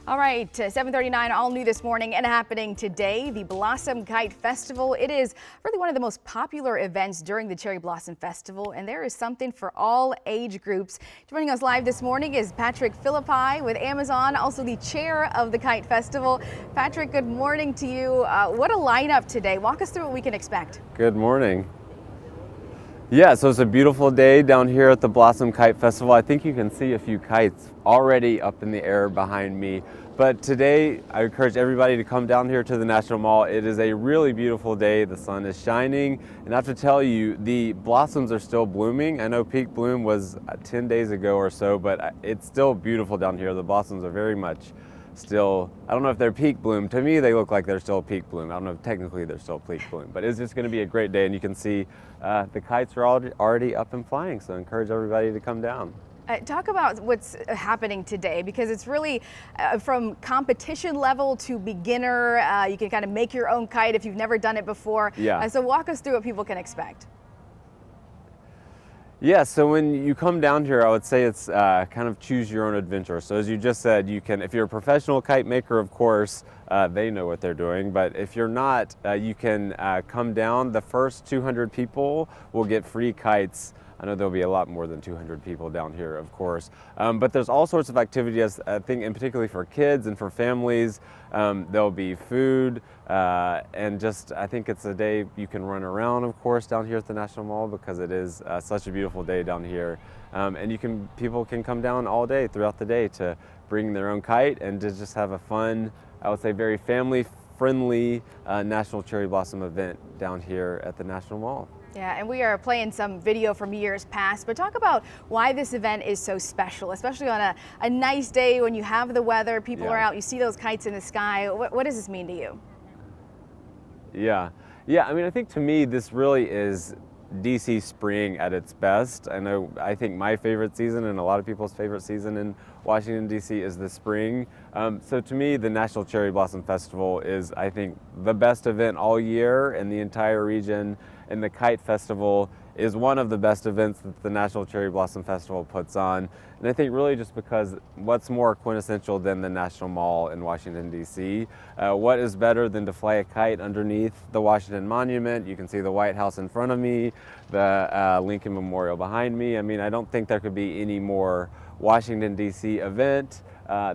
All right, 7:39, all new this morning and happening today, the Blossom Kite Festival. It is really one of the most popular events during the Cherry Blossom Festival, and there is something for all age groups. Joining us live this morning is Patrick Philippi with Amazon, also the chair of the Kite Festival. Patrick, good morning to you. What a lineup today. Walk us through what we can expect. Good morning. Yeah, so it's a beautiful day down here at the Blossom Kite Festival. I think you can see a few kites already up in the air behind me. But today, I encourage everybody to come down here to the National Mall. It is a really beautiful day. The sun is shining. And I have to tell you, the blossoms are still blooming. I know peak bloom was 10 days ago or so, but it's still beautiful down here. The blossoms are very much still, I don't know if they're peak bloom. To me, they look like they're still peak bloom. I don't know if technically they're still peak bloom, but it's just going to be a great day. And you can see the kites are already up and flying. So I encourage everybody to come down. Talk about what's happening today, because it's really from competition level to beginner. You can kind of make your own kite if you've never done it before. Yeah. So walk us through what people can expect. Yeah, so when you come down here, I would say it's kind of choose your own adventure. So as you just said, you can, if you're a professional kite maker, of course, they know what they're doing. But if you're not, you can come down. The first 200 people will get free kites. I know there'll be a lot more than 200 people down here, of course. But there's all sorts of activities, I think, and particularly for kids and for families. There'll be food and just, I think it's a day you can run around, of course, down here at the National Mall, because it is such a beautiful day down here. And people can come down all day throughout the day to bring their own kite and to just have a fun, I would say, very family-friendly National Cherry Blossom event down here at the National Mall. Yeah, and we are playing some video from years past, but talk about why this event is so special, especially on a nice day when you have the weather, people are out, you see those kites in the sky. What does this mean to you? Yeah, I mean, I think to me, this really is DC spring at its best. I think my favorite season and a lot of people's favorite season in Washington, DC is the spring. So to me, the National Cherry Blossom Festival is, I think, the best event all year in the entire region. And the Kite Festival is one of the best events that the National Cherry Blossom Festival puts on. And I think really just because what's more quintessential than the National Mall in Washington, D.C.? What is better than to fly a kite underneath the Washington Monument? You can see the White House in front of me, the Lincoln Memorial behind me. I mean, I don't think there could be any more Washington, D.C. event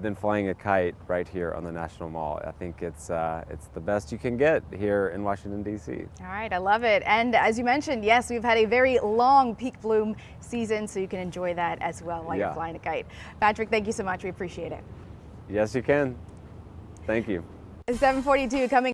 than flying a kite right here on the National Mall. I think it's the best you can get here in Washington, D.C. All right, I love it. And as you mentioned, yes, we've had a very long peak bloom season, so you can enjoy that as well while you're flying a kite. Patrick, thank you so much. We appreciate it. Yes, you can. Thank you. 7:42 coming.